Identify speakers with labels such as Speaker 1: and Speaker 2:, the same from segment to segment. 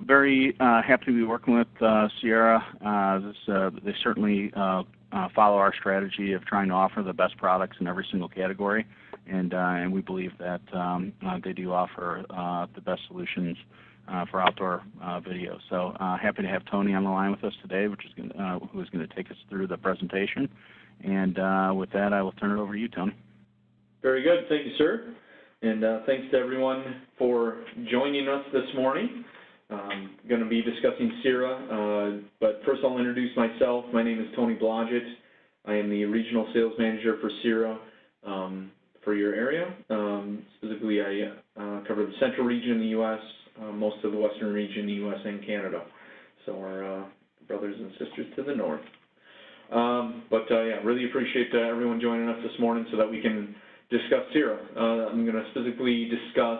Speaker 1: Very happy to be working with Séura. They certainly follow our strategy of trying to offer the best products in every single category, and we believe that they do offer the best solutions for outdoor video. So happy to have Tony on the line with us today, who is going to take us through the presentation. And with that, I will turn it over to you, Tony.
Speaker 2: Very good. Thank you, sir. And thanks to everyone for joining us this morning. I'm going to be discussing Séura, but first I'll introduce myself. My name is Tony Blodgett. I am the Regional Sales Manager for Séura for your area. Specifically, I cover the central region in the U.S., most of the western region in the U.S. and Canada. So our brothers and sisters to the north. Yeah, really appreciate everyone joining us this morning so that we can discuss Séura. I'm going to specifically discuss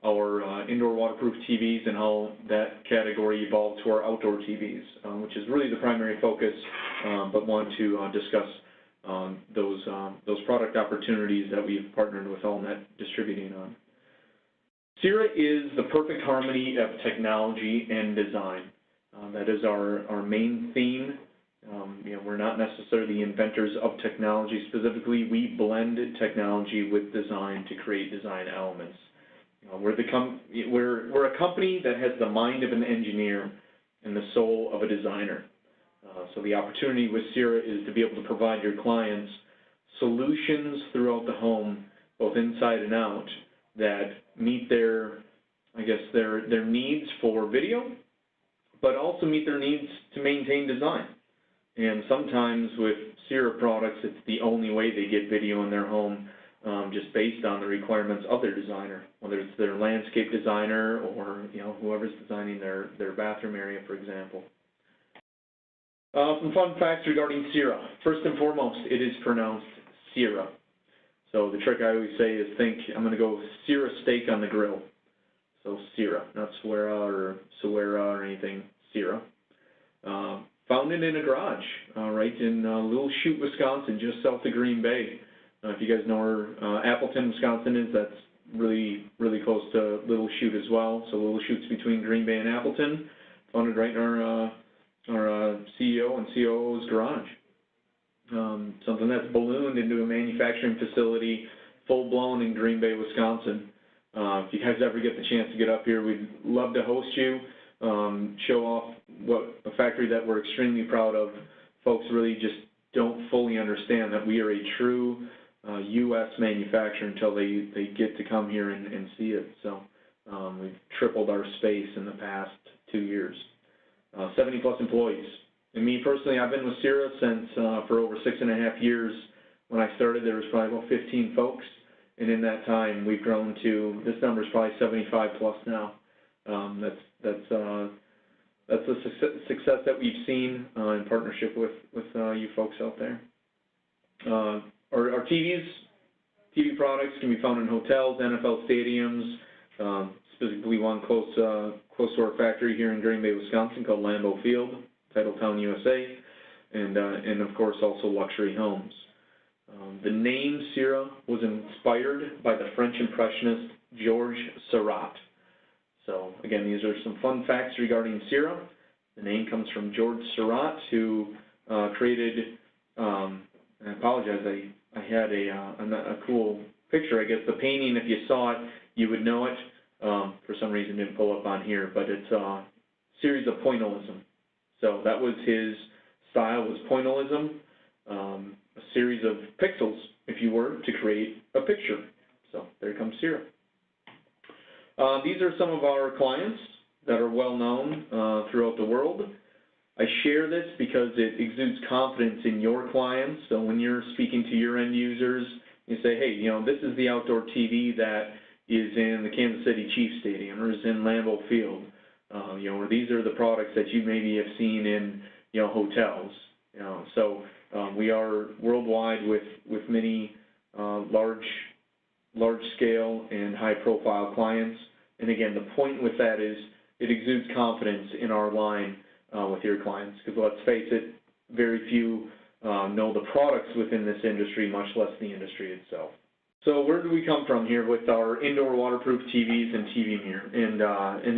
Speaker 2: our indoor waterproof TVs and how that category evolved to our outdoor TVs, which is really the primary focus, but want to discuss those product opportunities that we've partnered with AllNet Distributing on. Séura is the perfect harmony of technology and design. That is our main theme. We're not necessarily the inventors of technology specifically. We blend technology with design to create design elements. We're a company that has the mind of an engineer and the soul of a designer. So the opportunity with Séura is to be able to provide your clients solutions throughout the home, both inside and out, that meet their needs for video, but also meet their needs to maintain design. And sometimes with Séura products, it's the only way they get video in their home, just based on the requirements of their designer, whether it's their landscape designer or whoever's designing their bathroom area, for example. Some fun facts regarding Séura. First and foremost, it is pronounced Séura. So the trick I always say is I'm going to go Séura steak on the grill. So Séura, not Séura or anything, Séura. Founded in a garage, right in Little Chute, Wisconsin, just south of Green Bay. If you guys know where Appleton, Wisconsin is, that's really, really close to Little Chute as well. So Little Chute's between Green Bay and Appleton. Founded right in our CEO and COO's garage. Something that's ballooned into a manufacturing facility, full-blown in Green Bay, Wisconsin. If you guys ever get the chance to get up here, we'd love to host you. Show off a factory that we're extremely proud of. Folks really just don't fully understand that we are a true U.S. manufacturer until they get to come here and see it. So we've tripled our space in the past 2 years. 70+ employees. And me personally, I've been with Séura since for over 6.5 years. When I started, there was probably about 15 folks, and in that time, we've grown to, this number is probably 75+ now. That's the success that we've seen in partnership with you folks out there. Our TV products can be found in hotels, NFL stadiums, specifically one close to our factory here in Green Bay, Wisconsin, called Lambeau Field, Titletown, USA, and of course also luxury homes. The name Séura was inspired by the French impressionist Georges Seurat. So again, these are some fun facts regarding Séura. The name comes from Georges Seurat, who created, and I apologize, I had a cool picture. I guess the painting, if you saw it, you would know it. For some reason, it didn't pull up on here, but it's a series of pointillism. So that was his style, was pointillism, a series of pixels, if you were, to create a picture. So there comes Séura. These are some of our clients that are well known throughout the world. I share this because it exudes confidence in your clients. So when you're speaking to your end users, you say, hey, this is the outdoor TV that is in the Kansas City Chiefs Stadium or is in Lambeau Field. Or these are the products that you maybe have seen in hotels. So we are worldwide with many large scale and high profile clients. And again, the point with that is it exudes confidence in our line with your clients, because let's face it, very few know the products within this industry, much less the industry itself. So where do we come from here with our indoor waterproof TVs and TV mirror and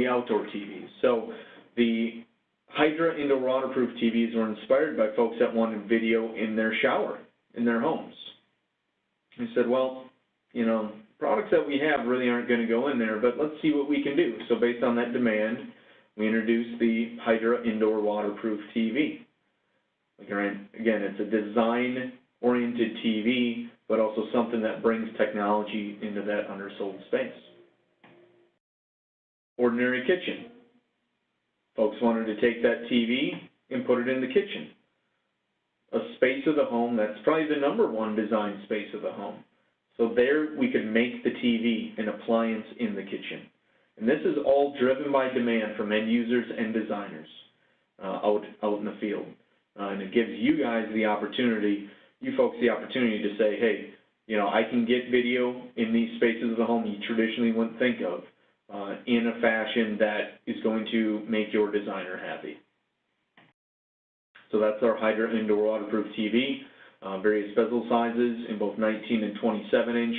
Speaker 2: the outdoor TVs? So the Hydra indoor waterproof TVs were inspired by folks that wanted video in their shower, in their homes. We said, well, you know, products that we have really aren't going to go in there, but let's see what we can do. So based on that demand, we introduced the Hydra indoor waterproof TV. Again, it's a design-oriented TV, but also something that brings technology into that undersold space. Ordinary kitchen. Folks wanted to take that TV and put it in the kitchen. A space of the home that's probably the #1 design space of the home. So there we could make the TV an appliance in the kitchen. And this is all driven by demand from end users and designers out in the field. And it gives you guys the opportunity, you folks the opportunity to say, hey, you know, I can get video in these spaces of the home you traditionally wouldn't think of in a fashion that is going to make your designer happy. So that's our Hydra indoor waterproof TV, various bezel sizes in both 19 and 27-inch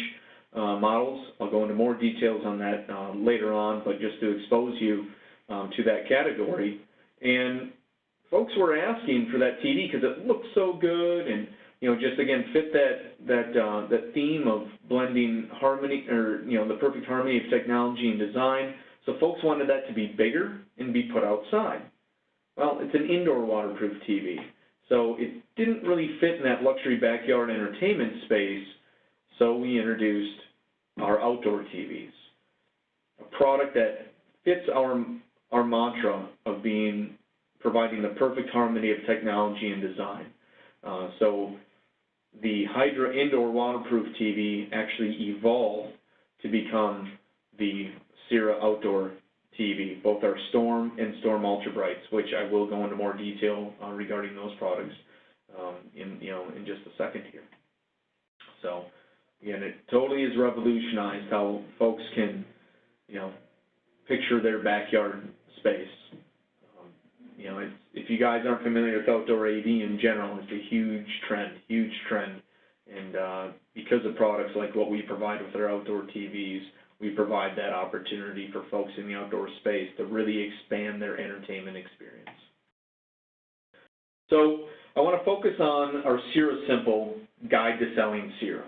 Speaker 2: models. I'll go into more details on that later on, but just to expose you to that category. And folks were asking for that TV because it looks so good, and you know, just again fit that theme of blending harmony, or you know, the perfect harmony of technology and design. So folks wanted that to be bigger and be put outside. Well, it's an indoor waterproof TV, so it didn't really fit in that luxury backyard entertainment space. So we introduced our outdoor TVs, a product that fits our mantra of providing the perfect harmony of technology and design. So the Hydra indoor waterproof TV actually evolved to become the Séura outdoor TV, both our Storm and Storm Ultra Brights, which I will go into more detail regarding those products in just a second here. So again, it totally has revolutionized how folks can, you know, picture their backyard space. You know, if you guys aren't familiar with outdoor AV in general, it's a huge trend. And because of products like what we provide with our outdoor TVs, we provide that opportunity for folks in the outdoor space to really expand their entertainment experience. So I want to focus on our Séura Simple Guide to Selling Séura.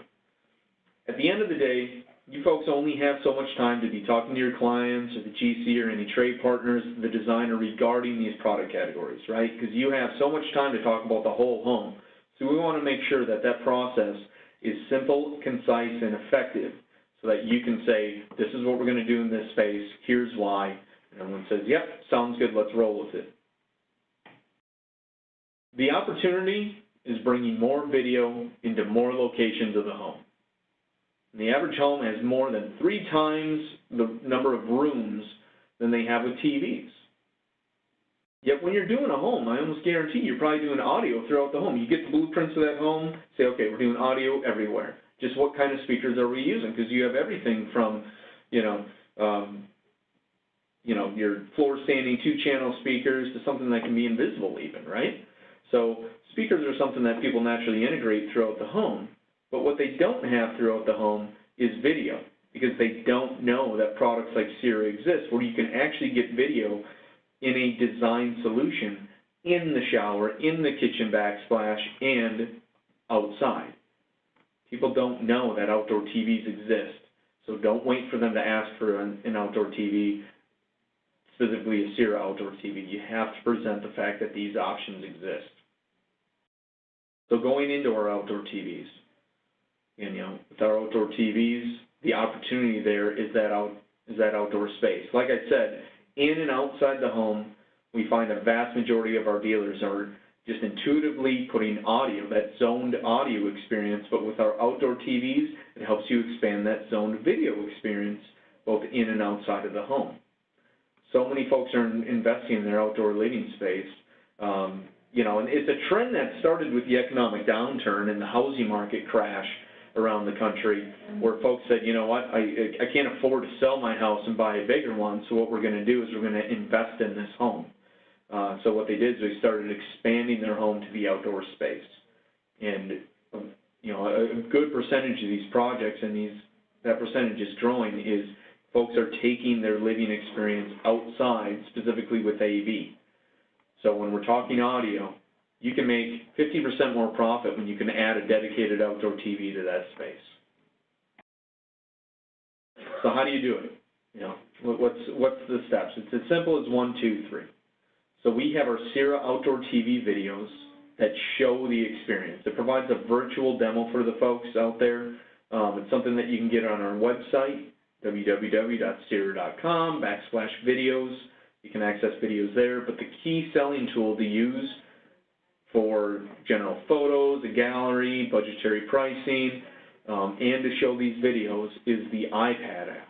Speaker 2: At the end of the day, you folks only have so much time to be talking to your clients or the GC or any trade partners, the designer, regarding these product categories, right? Because you have so much time to talk about the whole home. So we want to make sure that that process is simple, concise, and effective so that you can say, this is what we're going to do in this space, here's why, and everyone says, yep, sounds good, let's roll with it. The opportunity is bringing more video into more locations of the home. And the average home has more than 3 times the number of rooms than they have with TVs. Yet when you're doing a home, I almost guarantee you're probably doing audio throughout the home. You get the blueprints of that home, say, okay, we're doing audio everywhere. Just what kind of speakers are we using? Because you have everything from, your floor standing 2-channel speakers to something that can be invisible even, right? So speakers are something that people naturally integrate throughout the home. But what they don't have throughout the home is video, because they don't know that products like Séura exist, where you can actually get video in a design solution in the shower, in the kitchen backsplash, and outside. People don't know that outdoor TVs exist, so don't wait for them to ask for an outdoor TV, specifically a Séura outdoor TV. You have to present the fact that these options exist. So going into our outdoor TVs, and with our outdoor TVs, the opportunity there is that outdoor space. Like I said, in and outside the home, we find a vast majority of our dealers are just intuitively putting audio, that zoned audio experience, but with our outdoor TVs, it helps you expand that zoned video experience both in and outside of the home. So many folks are investing in their outdoor living space. And it's a trend that started with the economic downturn and the housing market crash around the country, where folks said, you know what, I can't afford to sell my house and buy a bigger one, so what we're going to do is we're going to invest in this home. So what they did is they started expanding their home to the outdoor space. And you know, a good percentage of these projects, and that percentage is growing, is folks are taking their living experience outside, specifically with AV. So when we're talking audio, you can make 50% more profit when you can add a dedicated outdoor TV to that space. So how do you do it? You know, what's the steps? It's as simple as 1, 2, 3. So we have our Séura outdoor TV videos that show the experience. It provides a virtual demo for the folks out there. It's something that you can get on our website, www.séura.com/videos. You can access videos there, but the key selling tool to use for general photos, a gallery, budgetary pricing, and to show these videos is the iPad app.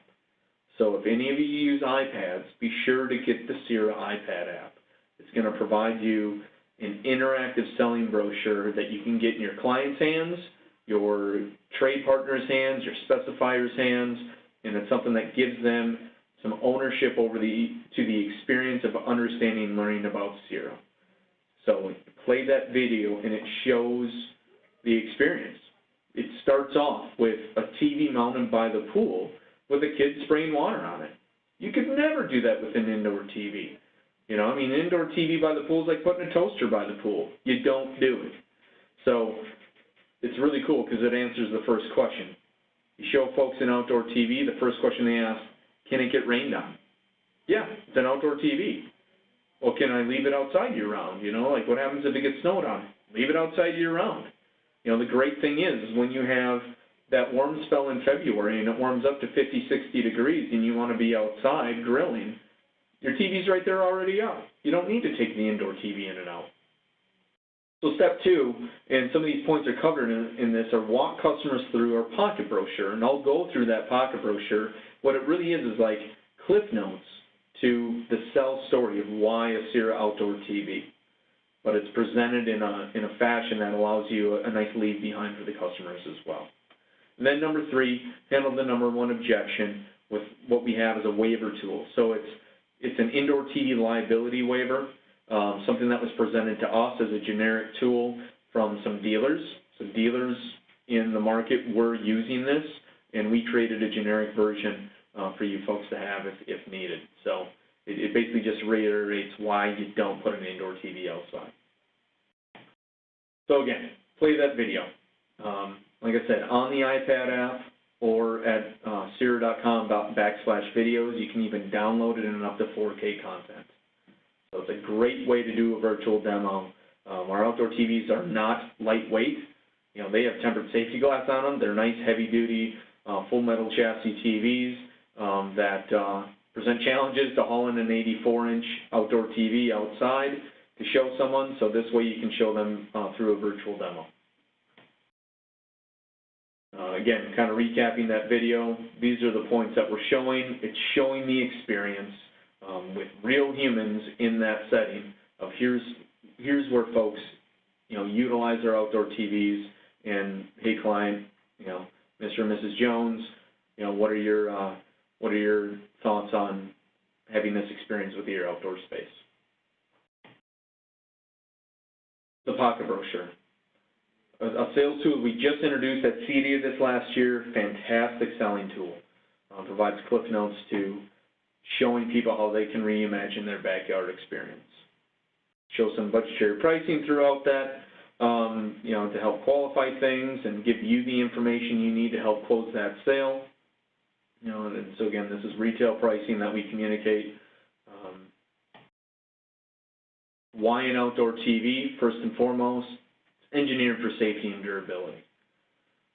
Speaker 2: So if any of you use iPads, be sure to get the Séura iPad app. It's going to provide you an interactive selling brochure that you can get in your client's hands, your trade partner's hands, your specifier's hands, and it's something that gives them some ownership over the experience of understanding and learning about Séura. So play that video and it shows the experience. It starts off with a TV mounted by the pool with a kid spraying water on it. You could never do that with an indoor TV. You know, I mean, an indoor TV by the pool is like putting a toaster by the pool. You don't do it. So it's really cool because it answers the first question. You show folks an outdoor TV, the first question they ask, can it get rained on? Yeah, it's an outdoor TV. Well, can I leave it outside year-round? You know, like what happens if it gets snowed on? Leave it outside year-round. You know, the great thing is when you have that warm spell in February and it warms up to 50, 60 degrees and you want to be outside grilling, your TV's right there already up. You don't need to take the indoor TV in and out. So step 2, and some of these points are covered in this, are walk customers through our pocket brochure, and I'll go through that pocket brochure. What it really is like cliff notes to the sell story of why a Séura outdoor TV. But it's presented in a fashion that allows you a nice leave behind for the customers as well. And then number 3, handle the number 1 objection with what we have as a waiver tool. So it's an indoor TV liability waiver, something that was presented to us as a generic tool from some dealers. So dealers in the market were using this, and we created a generic version for you folks to have if needed. So it basically just reiterates why you don't put an indoor TV outside. So again, play that video. Like I said, on the iPad app or at Séura.com/videos, you can even download it in up to 4K content. So it's a great way to do a virtual demo. Our outdoor TVs are not lightweight. You know, they have tempered safety glass on them. They're nice, heavy-duty, full metal chassis TVs that present challenges to haul in an 84-inch outdoor TV outside to show someone. So this way you can show them through a virtual demo. Again, kind of recapping that video, these are the points that we're showing. It's showing the experience with real humans in that setting of here's where folks, you know, utilize their outdoor TVs, and hey client, you know, Mr. and Mrs. Jones, you know, what are your thoughts on having this experience with your outdoor space? The pocket brochure. A sales tool we just introduced at CEDIA this last year, fantastic selling tool. Provides cliff notes to showing people how they can reimagine their backyard experience. Show some budgetary pricing throughout that, you know, to help qualify things and give you the information you need to help close that sale. You know, and so again, this is retail pricing that we communicate. Why an outdoor TV? First and foremost, engineered for safety and durability.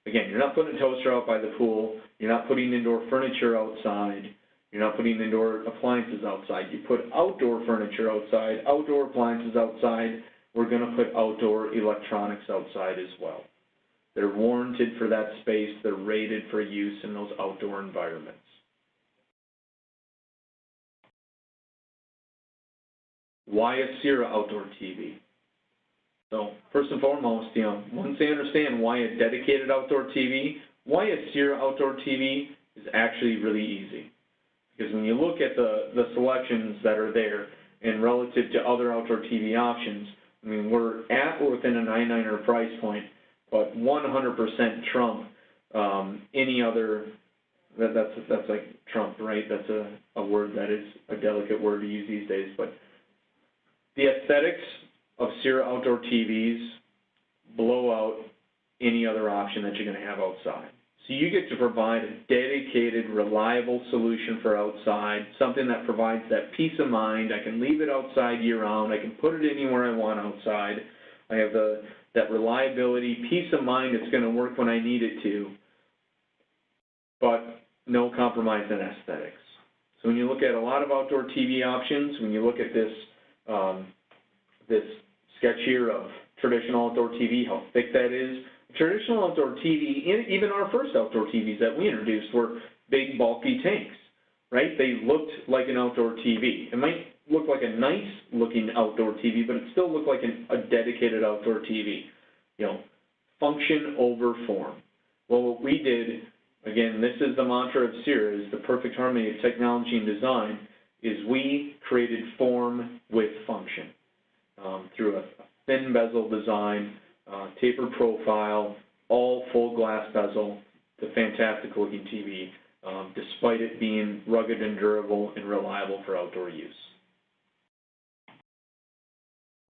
Speaker 2: Again, you're not putting a toaster out by the pool. You're not putting indoor furniture outside. You're not putting indoor appliances outside. You put outdoor furniture outside, outdoor appliances outside. We're going to put outdoor electronics outside as well. They're warranted for that space. They're rated for use in those outdoor environments. Why a Séura outdoor TV? So first and foremost, you know, once they understand why a dedicated outdoor TV, why a Séura outdoor TV is actually really easy. Because when you look at the selections that are there and relative to other outdoor TV options, I mean, we're at or within a $99 price point but 100% trump any other. That's like Trump, right? That's a word that is a delicate word to use these days. But the aesthetics of Séura outdoor TVs blow out any other option that you're going to have outside. So you get to provide a dedicated, reliable solution for outside, something that provides that peace of mind. I can leave it outside year-round. I can put it anywhere I want outside. I have that reliability, peace of mind. It's going to work when I need it to, but no compromise in aesthetics. So when you look at a lot of outdoor TV options, when you look at this, this sketch here of traditional outdoor TV, how thick that is, traditional outdoor TV, even our first outdoor TVs that we introduced were big, bulky tanks, right? They looked like an outdoor TV. It might look like a nice-looking outdoor TV, but it still looked like a dedicated outdoor TV. You know, function over form. Well, what we did, again, this is the mantra of Séura, is the perfect harmony of technology and design, is we created form with function through a thin bezel design, tapered profile, all full glass bezel. It's a fantastic looking TV, despite it being rugged and durable and reliable for outdoor use.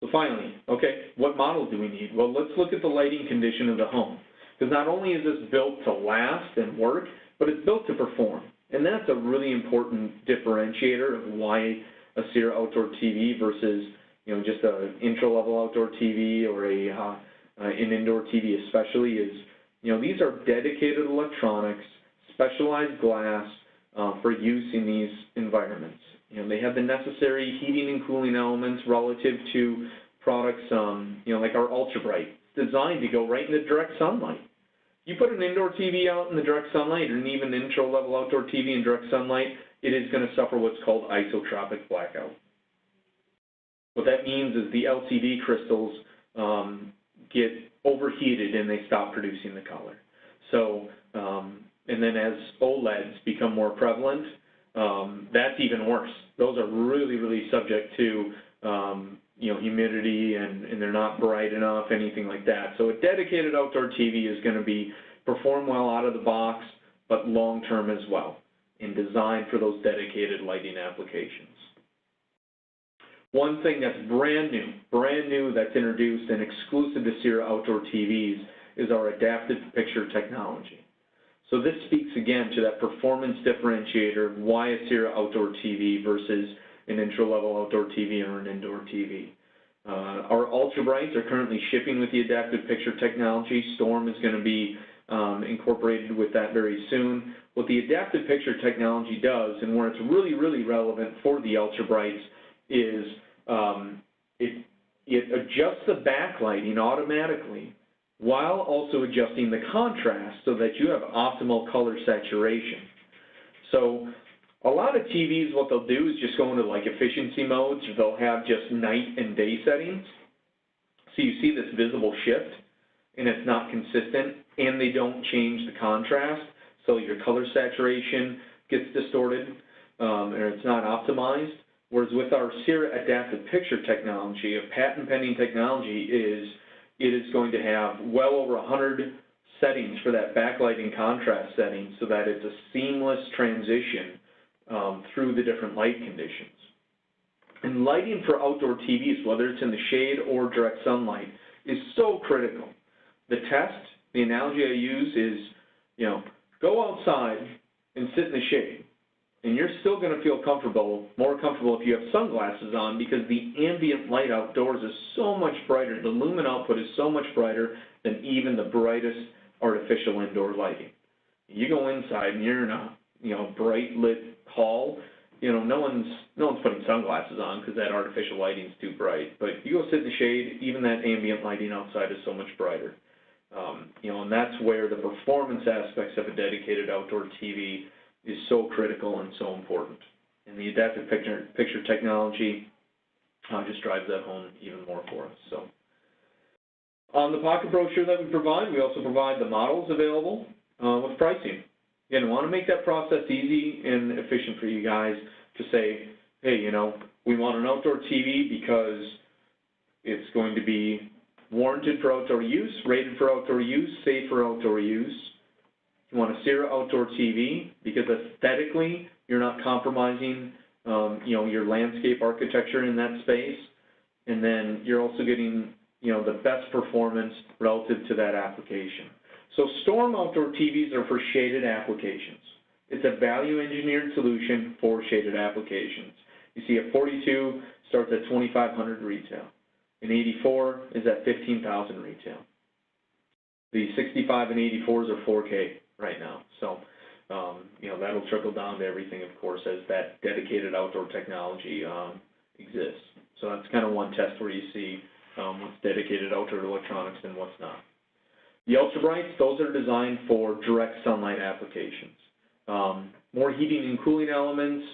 Speaker 2: So finally, okay, what models do we need? Well, let's look at the lighting condition of the home. Because not only is this built to last and work, but it's built to perform. And that's a really important differentiator of why a Séura outdoor TV versus, you know, just an intro-level outdoor TV or an indoor TV especially is, you know, these are dedicated electronics, specialized glass for use in these environments. You know, they have the necessary heating and cooling elements relative to products, you know, like our Ultra Bright, designed to go right into direct sunlight. You put an indoor TV out in the direct sunlight, or even an intro-level outdoor TV in direct sunlight, it is going to suffer what's called isotropic blackout. What that means is the LCD crystals get overheated and they stop producing the color. So, and then as OLEDs become more prevalent, that's even worse. Those are really, really subject to you know, humidity and they're not bright enough, anything like that. So a dedicated outdoor TV is going to perform well out of the box, but long-term as well, and designed for those dedicated lighting applications. One thing that's brand new that's introduced and exclusive to Séura outdoor TVs is our adaptive picture technology. So this speaks again to that performance differentiator, why a Séura outdoor TV versus an intro-level outdoor TV or an indoor TV. Our Ultra Brights are currently shipping with the adaptive picture technology. Storm is going to be incorporated with that very soon. What the adaptive picture technology does, and where it's really, really relevant for the Ultra Brights, is it adjusts the backlighting automatically while also adjusting the contrast so that you have optimal color saturation. So a lot of TVs, what they'll do is just go into like efficiency modes. They'll have just night and day settings. So you see this visible shift, and it's not consistent, and they don't change the contrast. So your color saturation gets distorted, or it's not optimized. Whereas with our Séura adaptive picture technology, a patent-pending technology, it is going to have well over 100 settings for that backlighting contrast setting so that it's a seamless transition through the different light conditions. And lighting for outdoor TVs, whether it's in the shade or direct sunlight, is so critical. The analogy I use is, you know, go outside and sit in the shade, and you're still going to feel comfortable, more comfortable if you have sunglasses on, because the ambient light outdoors is so much brighter. The lumen output is so much brighter than even the brightest artificial indoor lighting. You go inside and you're in a, you know, bright lit hall, you know, no one's putting sunglasses on because that artificial lighting is too bright. But you go sit in the shade, even that ambient lighting outside is so much brighter. You know, and that's where the performance aspects of a dedicated outdoor TV is so critical and so important. And the adaptive picture technology just drives that home even more for us. So, on the pocket brochure that we also provide the models available with pricing. Again, we want to make that process easy and efficient for you guys to say, hey, you know, we want an outdoor TV because it's going to be warranted for outdoor use, rated for outdoor use, safe for outdoor use. You want a Séura outdoor TV because aesthetically you're not compromising your landscape architecture in that space, and then you're also getting the best performance relative to that application. So Storm outdoor TVs are for shaded applications. It's a value engineered solution for shaded applications. You see a 42 starts at $2,500 retail. An 84 is at $15,000 retail. The 65 and 84s are 4K right now. So, that'll trickle down to everything, of course, as that dedicated outdoor technology exists. So that's kind of one test where you see what's dedicated outdoor electronics and what's not. The ultra brights, those are designed for direct sunlight applications. More heating and cooling elements.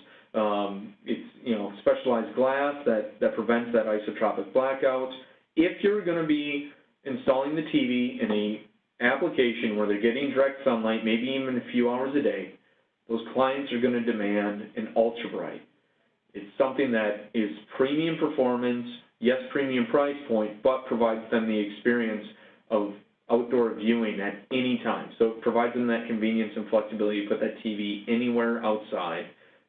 Speaker 2: It's specialized glass that prevents that isotropic blackout. If you're going to be installing the TV in a application where they're getting direct sunlight, maybe even a few hours a day, those clients are going to demand an ultra bright. It's something that is premium performance, yes, premium price point, but provides them the experience of outdoor viewing at any time. So it provides them that convenience and flexibility to put that TV anywhere outside,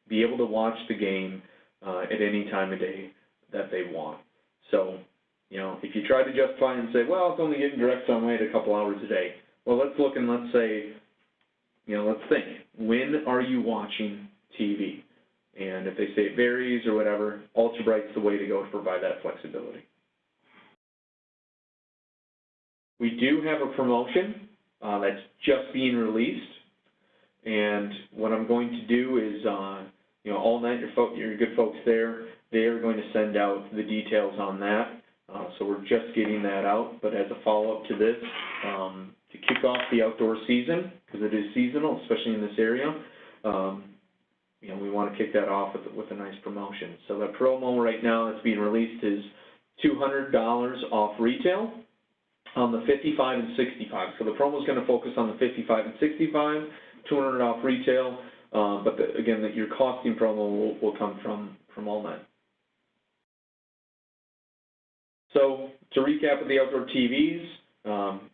Speaker 2: be able to watch the game at any time of day that they want. So, if you try to justify and say, well, it's only getting direct sunlight a couple hours a day, well, let's look and let's say, let's think, when are you watching TV? And if they say it varies or whatever, ultra bright's the way to go to provide that flexibility. We do have a promotion that's just being released, and what I'm going to do is, all night your good folks there, they are going to send out the details on that. So we're just getting that out, but as a follow-up to this, to kick off the outdoor season, because it is seasonal, especially in this area, we want to kick that off with a nice promotion. So the promo right now that's being released is $200 off retail on the 55 and 65. So the promo is going to focus on the 55 and 65, $200 off retail, but again, your costing promo will come from all night. So to recap with the outdoor TVs,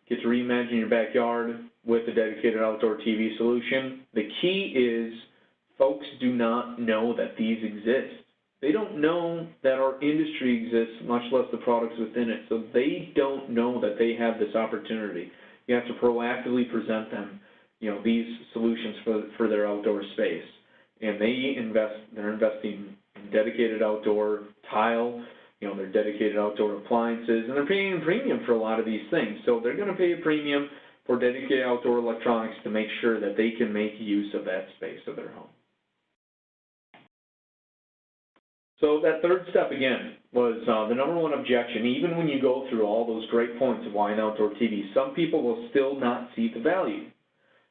Speaker 2: get to reimagine your backyard with a dedicated outdoor TV solution. The key is folks do not know that these exist. They don't know that our industry exists, much less the products within it. So they don't know that they have this opportunity. You have to proactively present them, these solutions for their outdoor space. And they're investing in dedicated outdoor tile, they're dedicated outdoor appliances, and they're paying a premium for a lot of these things. So they're going to pay a premium for dedicated outdoor electronics to make sure that they can make use of that space of their home. So that third step, again, was the number one objection. Even when you go through all those great points of why an outdoor TV, some people will still not see the value.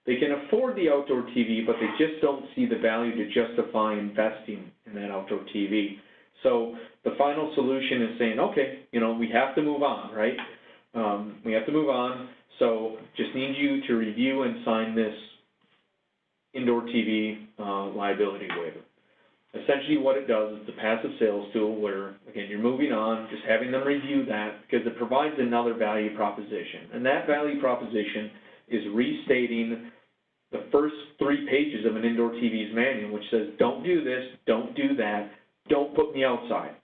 Speaker 2: They can afford the outdoor TV, but they just don't see the value to justify investing in that outdoor TV. So the final solution is saying, okay, we have to move on, right? We have to move on, so just need you to review and sign this indoor TV liability waiver. Essentially what it does is the passive sales tool where, again, you're moving on, just having them review that because it provides another value proposition. And that value proposition is restating the first 3 pages of an indoor TV's manual, which says, don't do this, don't do that, don't put me outside.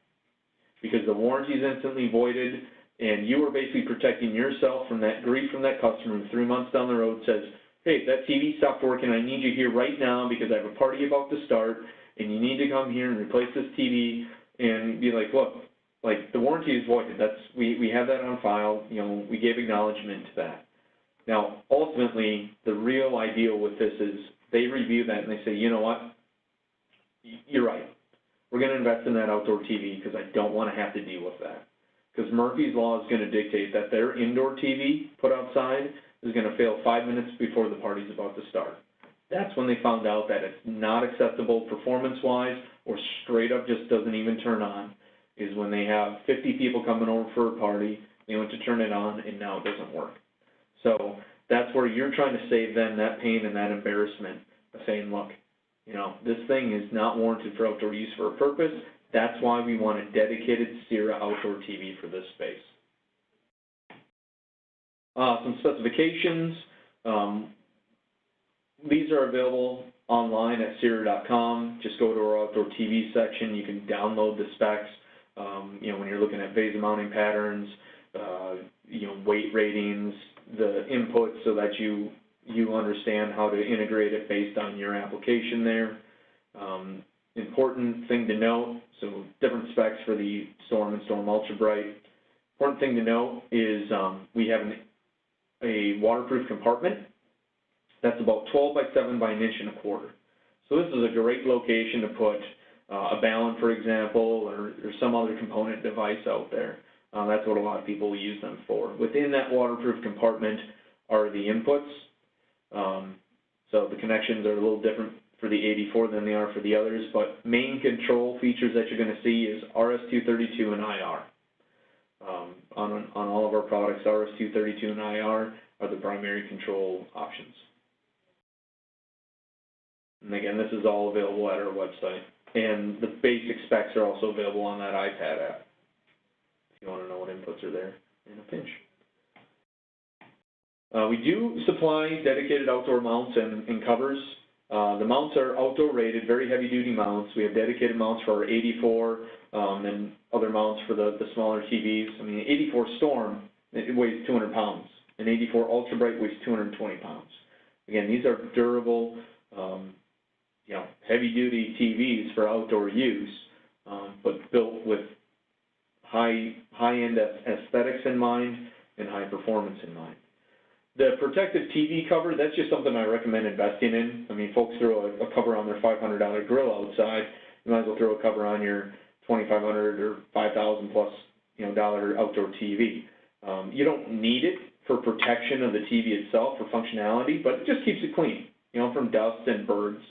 Speaker 2: Because the warranty is instantly voided, and you are basically protecting yourself from that grief from that customer who 3 months down the road says, hey, that TV stopped working, I need you here right now because I have a party about to start, and you need to come here and replace this TV, and be like, look, the warranty is voided. We have that on file. We gave acknowledgement to that. Now, ultimately, the real ideal with this is they review that and they say, you know what, you're right. We're going to invest in that outdoor TV because I don't want to have to deal with that. Because Murphy's Law is going to dictate that their indoor TV put outside is going to fail 5 minutes before the party's about to start. That's when they found out that it's not acceptable performance-wise or straight up just doesn't even turn on, is when they have 50 people coming over for a party, they went to turn it on, and now it doesn't work. So that's where you're trying to save them that pain and that embarrassment of saying, look, this thing is not warranted for outdoor use for a purpose. That's why we want a dedicated Séura outdoor TV for this space. Some specifications. These are available online at Séura.com. Just go to our outdoor TV section. You can download the specs. You know, when you're looking at VESA mounting patterns, you know, weight ratings, the inputs, so that you understand how to integrate it based on your application there. Important thing to note, so different specs for the Storm and Storm Ultra Bright. Important thing to note is we have a waterproof compartment that's about 12 by 7 by 1 1/4 inches. So this is a great location to put a balun, for example, or some other component device out there. That's what a lot of people use them for. Within that waterproof compartment are the inputs. So the connections are a little different for the 84 than they are for the others, but main control features that you're going to see is RS-232 and IR. On all of our products, RS-232 and IR are the primary control options. And again, this is all available at our website. And the basic specs are also available on that iPad app, if you want to know what inputs are there in a pinch. We do supply dedicated outdoor mounts and covers. The mounts are outdoor rated, very heavy duty mounts. We have dedicated mounts for our 84 and other mounts for the smaller TVs. I mean, 84 Storm, it weighs 200 pounds. An 84 Ultra Bright weighs 220 pounds. Again, these are durable, you know, heavy duty TVs for outdoor use, but built with high-end aesthetics in mind and high performance in mind. The protective TV cover, that's just something I recommend investing in. I mean, folks throw a cover on their $500 grill outside. You might as well throw a cover on your $2,500 or $5,000 plus, you know, dollar outdoor TV. You don't need it for protection of the TV itself for functionality, but it just keeps it clean, you know, from dust and birds.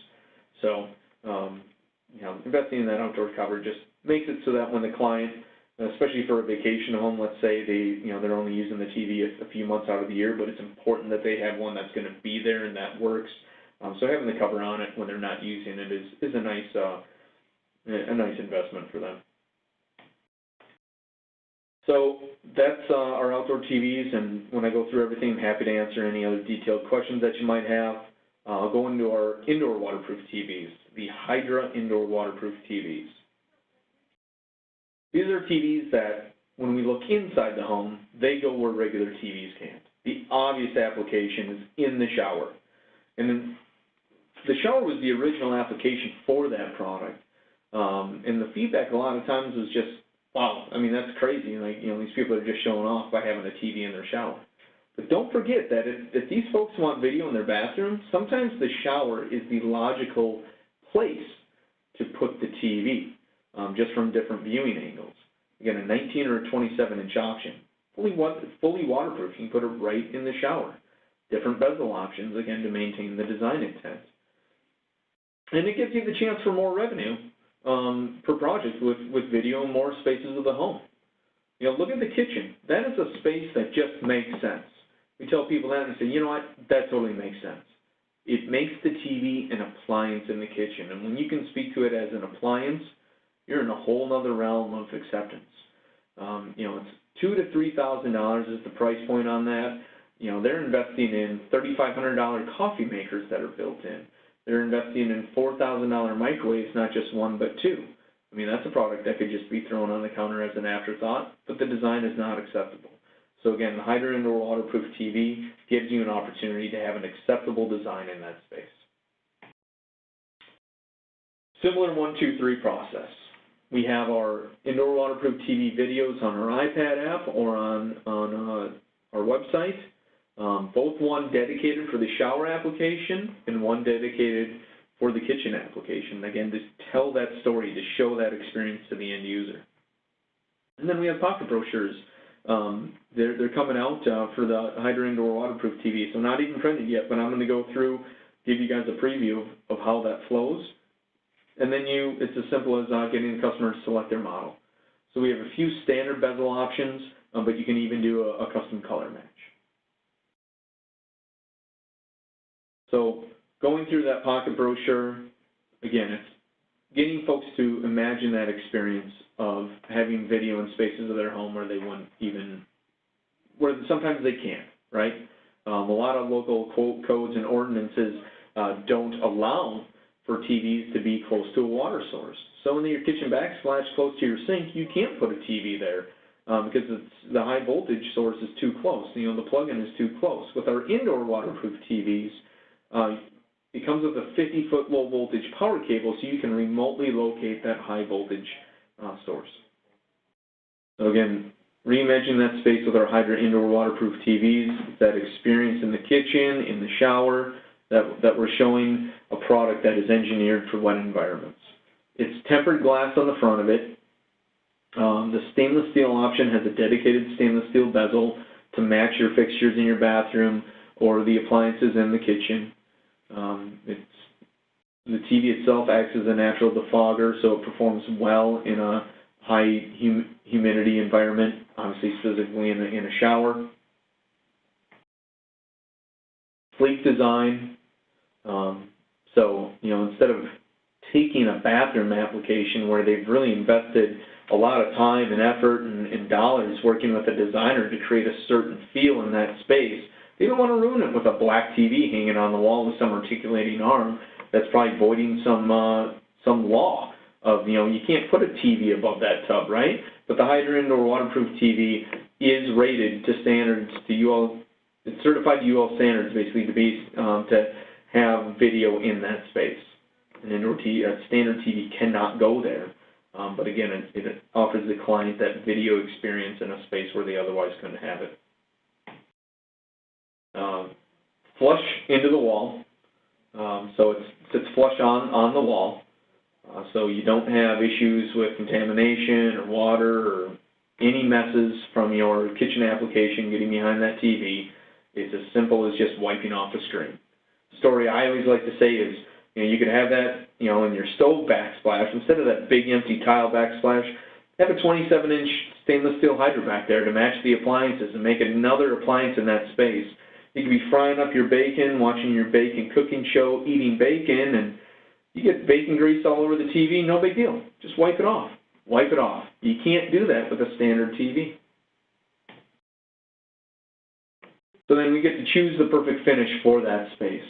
Speaker 2: So, you know, investing in that outdoor cover just makes it so that when the client, especially for a vacation home, let's say they're only using the TV a few months out of the year, but it's important that they have one that's going to be there and that works. So having the cover on it when they're not using it is a nice investment for them. So that's our outdoor TVs, and when I go through everything, I'm happy to answer any other detailed questions that you might have. I'll go into our indoor waterproof TVs, the Hydra indoor waterproof TVs. These are TVs that, when we look inside the home, they go where regular TVs can't. The obvious application is in the shower. And then the shower was the original application for that product. And the feedback a lot of times was just, wow, I mean, that's crazy. Like, you know, these people are just showing off by having a TV in their shower. But don't forget that if these folks want video in their bathroom, sometimes the shower is the logical place to put the TV, just from different viewing angles. Again, a 19 or a 27-inch option, fully waterproof. You can put it right in the shower. Different bezel options, again, to maintain the design intent. And it gives you the chance for more revenue per project with video and more spaces of the home. You know, look at the kitchen. That is a space that just makes sense. We tell people that and say, you know what, that totally makes sense. It makes the TV an appliance in the kitchen, and when you can speak to it as an appliance, you're in a whole other realm of acceptance. You know, it's $2,000 to $3,000 is the price point on that. You know, they're investing in $3,500 coffee makers that are built in. They're investing in $4,000 microwaves, not just one but two. I mean, that's a product that could just be thrown on the counter as an afterthought, but the design is not acceptable. So again, the Hydra Indoor Waterproof TV gives you an opportunity to have an acceptable design in that space. Similar 1, 2, 3 process. We have our indoor waterproof TV videos on our iPad app or on our website. Both one dedicated for the shower application and one dedicated for the kitchen application. Again, to tell that story, to show that experience to the end user. And then we have pocket brochures. They're coming out for the Hydra Indoor Waterproof TV, so not even printed yet, but I'm going to go through, give you guys a preview of how that flows. And then it's as simple as getting the customer to select their model. So we have a few standard bezel options, but you can even do a custom color match. So going through that pocket brochure, again, it's getting folks to imagine that experience of having video in spaces of their home where they wouldn't even, where sometimes they can't, right? A lot of local codes and ordinances don't allow for TVs to be close to a water source. So in your kitchen backsplash close to your sink, you can't put a TV there because the high voltage source is too close. You know, the plug-in is too close. With our indoor waterproof TVs, it comes with a 50-foot low voltage power cable, so you can remotely locate that high voltage source. So again, reimagine that space with our Hydra indoor waterproof TVs. It's that experience in the kitchen, in the shower, that we're showing a product that is engineered for wet environments. It's tempered glass on the front of it. The stainless steel option has a dedicated stainless steel bezel to match your fixtures in your bathroom or the appliances in the kitchen. The TV itself acts as a natural defogger, so it performs well in a high humidity environment, obviously specifically in a shower. Sleek design, so you know, instead of taking a bathroom application where they've really invested a lot of time and effort and dollars working with a designer to create a certain feel in that space, they don't want to ruin it with a black TV hanging on the wall with some articulating arm that's probably voiding some law of, you know, you can't put a TV above that tub, right? But the Hydra indoor waterproof TV is rated to standards, it's certified to UL standards basically to have video in that space. An indoor TV, a standard TV cannot go there, but again, it offers the client that video experience in a space where they otherwise couldn't have it. Flush into the wall, so it sits flush on the wall, so you don't have issues with contamination or water or any messes from your kitchen application getting behind that TV. It's as simple as just wiping off the screen. The story I always like to say is, you know, you could have that, you know, in your stove backsplash, instead of that big empty tile backsplash, have a 27-inch stainless steel Hydra back there to match the appliances and make another appliance in that space. You could be frying up your bacon, watching your bacon cooking show, eating bacon, and you get bacon grease all over the TV, no big deal. Just wipe it off. Wipe it off. You can't do that with a standard TV. So then we get to choose the perfect finish for that space.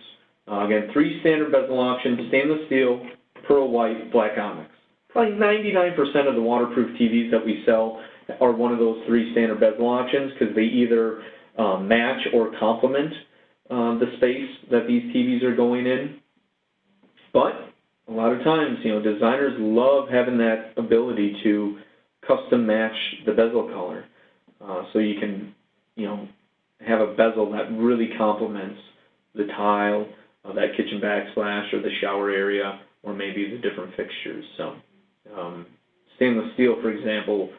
Speaker 2: Again, 3 standard bezel options: stainless steel, pearl white, black onyx. Probably 99% of the waterproof TVs that we sell are one of those 3 standard bezel options because they either match or complement the space that these TVs are going in. But a lot of times, you know, designers love having that ability to custom match the bezel color. So you can, you know, have a bezel that really complements the tile, that kitchen backsplash, or the shower area, or maybe the different fixtures. So stainless steel, for example,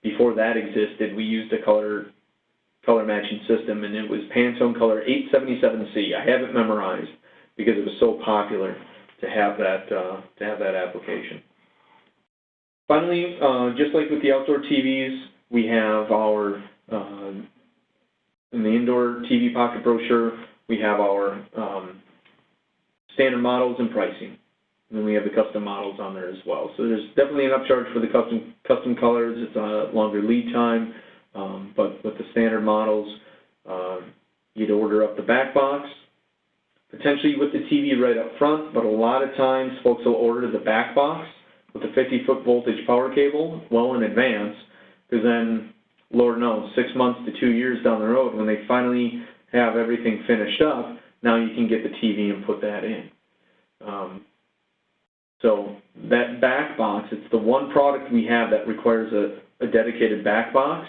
Speaker 2: before that existed, we used a color matching system, and it was Pantone color 877C. I have it memorized because it was so popular to have that application. Finally, just like with the outdoor TVs, we have our in the indoor TV pocket brochure, we have our standard models and pricing. And then we have the custom models on there as well. So there's definitely an upcharge for the custom colors. It's a longer lead time, but with the standard models, you'd order up the back box, potentially with the TV right up front, but a lot of times folks will order the back box with the 50-foot voltage power cable well in advance, because then, Lord knows, 6 months to 2 years down the road, when they finally have everything finished up, now you can get the TV and put that in. So that back box, it's the one product we have that requires a dedicated back box.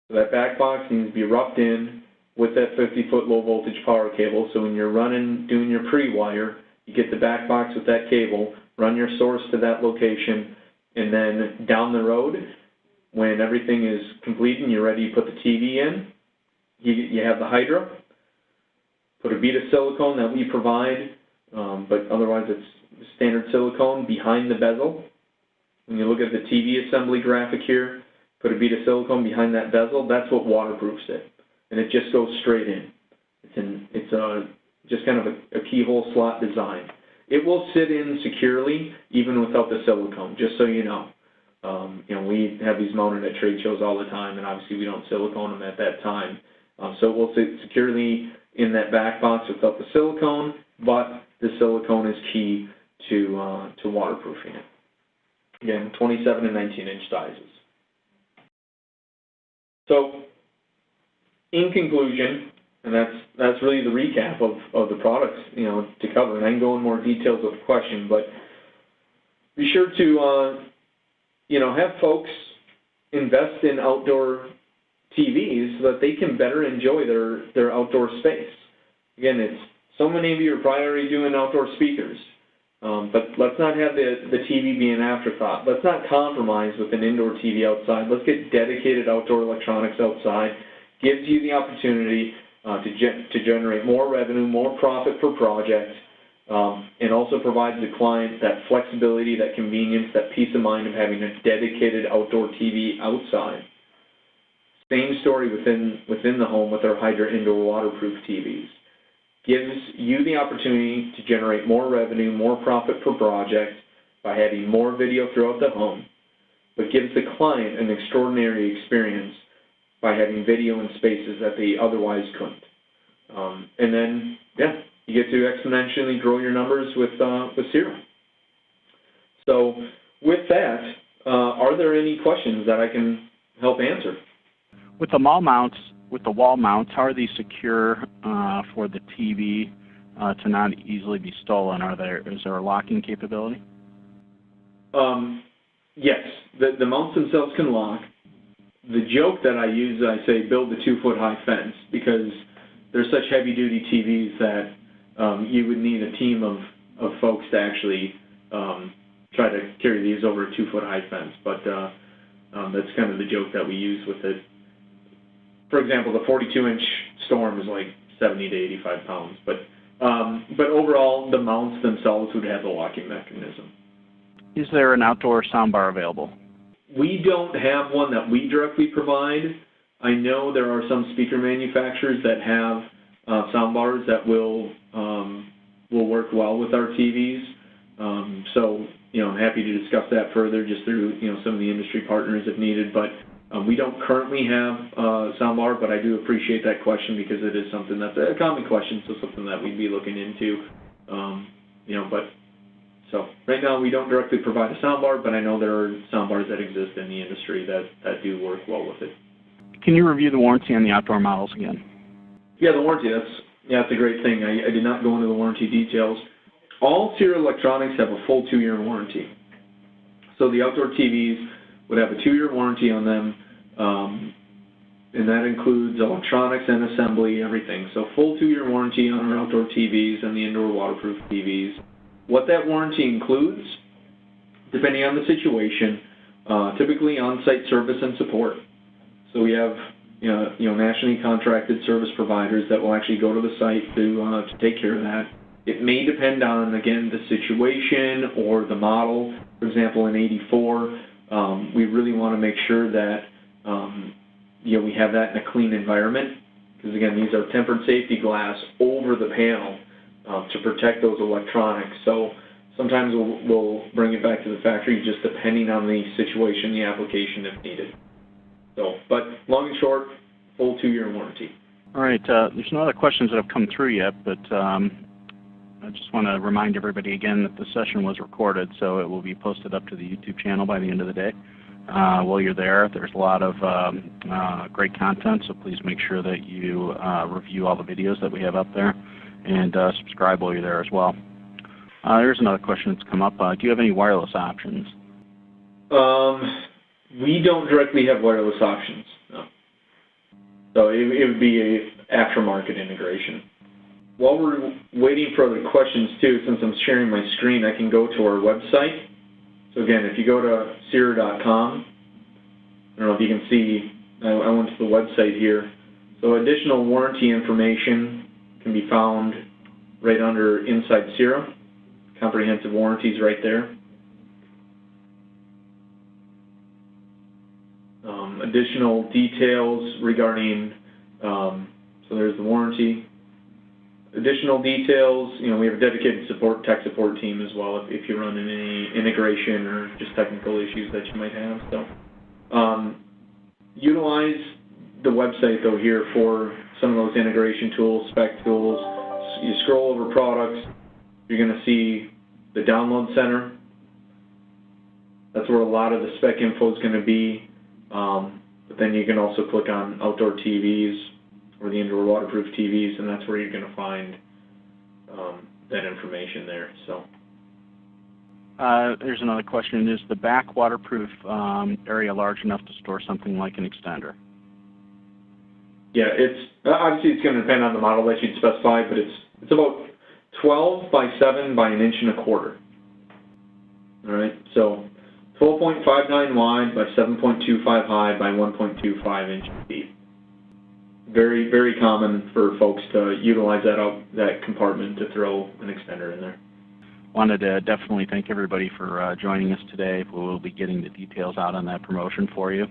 Speaker 2: So that back box needs to be roughed in with that 50-foot low voltage power cable. So when you're doing your pre-wire, you get the back box with that cable, run your source to that location, and then down the road, when everything is complete and you're ready to put the TV in, you have the Hydra, put a bead of silicone that we provide, but otherwise it's standard silicone behind the bezel. When you look at the TV assembly graphic here, put a bead of silicone behind that bezel, that's what waterproofs it. And it just goes straight in. It's just kind of a keyhole slot design. It will sit in securely even without the silicone, just so you know. You know, we have these mounted at trade shows all the time, and obviously we don't silicone them at that time. So it will sit securely in that back box without the silicone, but the silicone is key to waterproofing it. Again, 27 and 19-inch sizes. So, in conclusion, and that's really the recap of the products, to cover. And I can go in more details with the question, but be sure to, have folks invest in outdoor TVs so that they can better enjoy their outdoor space. Again, so many of you are probably already doing outdoor speakers, but let's not have the TV be an afterthought. Let's not compromise with an indoor TV outside. Let's get dedicated outdoor electronics outside. Gives you the opportunity to generate more revenue, more profit per project, and also provides the client that flexibility, that convenience, that peace of mind of having a dedicated outdoor TV outside. Same story within the home with our Hydra indoor waterproof TVs. Gives you the opportunity to generate more revenue, more profit per project by having more video throughout the home, but gives the client an extraordinary experience by having video in spaces that they otherwise couldn't. And then, you get to exponentially grow your numbers with Séura. So with that, are there any questions that I can help answer?
Speaker 1: With the wall mounts, how are these secure for the TV to not easily be stolen? Is there a locking capability?
Speaker 2: Yes, the mounts themselves can lock. The joke that I use, I say build a 2-foot-high fence, because they're such heavy-duty TVs that you would need a team of folks to actually try to carry these over a 2-foot-high fence. But that's kind of the joke that we use with it. For example, the 42-inch Storm is like 70 to 85 pounds. But overall, the mounts themselves would have the locking mechanism.
Speaker 1: Is there an outdoor soundbar available?
Speaker 2: We don't have one that we directly provide. I know there are some speaker manufacturers that have soundbars that will work well with our TVs. So, I'm happy to discuss that further just through, some of the industry partners if needed. But we don't currently have a soundbar, but I do appreciate that question because it is something that's a common question, so something that we'd be looking into. So right now we don't directly provide a soundbar, but I know there are soundbars that exist in the industry that do work well with it.
Speaker 1: Can you review the warranty on the outdoor models again?
Speaker 2: Yeah, the warranty, that's a great thing. I did not go into the warranty details. All Séura electronics have a full 2-year warranty. So the outdoor TVs would have a 2-year warranty on them, and that includes electronics and assembly, everything. So full 2-year warranty on our outdoor TVs and the indoor waterproof TVs. What that warranty includes, depending on the situation, typically on-site service and support. So we have nationally contracted service providers that will actually go to the site to take care of that. It may depend on, again, the situation or the model. For example, in 84, we really want to make sure that we have that in a clean environment, because again, these are tempered safety glass over the panel to protect those electronics. So sometimes we'll bring it back to the factory just depending on the situation, the application if needed. So, but long and short, full 2-year warranty.
Speaker 1: All right, there's no other questions that have come through yet, but I just want to remind everybody again that the session was recorded, so it will be posted up to the YouTube channel by the end of the day. While you're there's a lot of great content, so please make sure that you review all the videos that we have up there, and subscribe while you're there as well. There's another question that's come up. Do you have any wireless options?
Speaker 2: We don't directly have wireless options, no. So it would be a aftermarket integration. While we're waiting for other questions too, since I'm sharing my screen, I can go to our website. So again, if you go to Séura.com, I don't know if you can see, I went to the website here. So additional warranty information can be found right under Inside Séura. Comprehensive warranties right there. Additional details regarding, so there's the warranty. Additional details, we have a dedicated tech support team as well if you run into any integration or just technical issues that you might have. So utilize the website though here for some of those integration tools, spec tools. You scroll over products, you're going to see the download center. That's where a lot of the spec info is going to be. But then you can also click on outdoor TVs or the indoor waterproof TVs, and that's where you're going to find that information there. So.
Speaker 1: There's another question. Is the back waterproof area large enough to store something like an extender?
Speaker 2: Yeah, obviously it's going to depend on the model that you'd specify, but it's about 12 by 7 by 1 1/4 inch. All right, so 12.59 wide by 7.25 high by 1.25 inch deep. Very, very common for folks to utilize that compartment to throw an extender in there.
Speaker 1: Wanted to definitely thank everybody for joining us today. We'll be getting the details out on that promotion for you.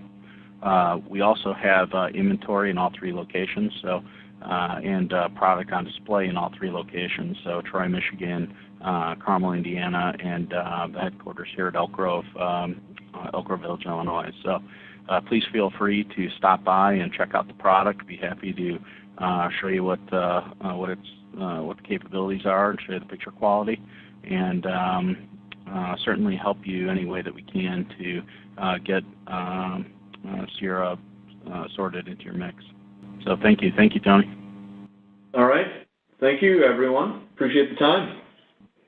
Speaker 1: We also have inventory in all 3 locations, so and product on display in all 3 locations. So Troy, Michigan, Carmel, Indiana, and the headquarters here at Elk Grove Village, Illinois. So please feel free to stop by and check out the product. Be happy to show you what the capabilities are and show you the picture quality, and certainly help you any way that we can to get Séura sorted into your mix. So thank you, Tony.
Speaker 2: All right, thank you everyone. Appreciate the time.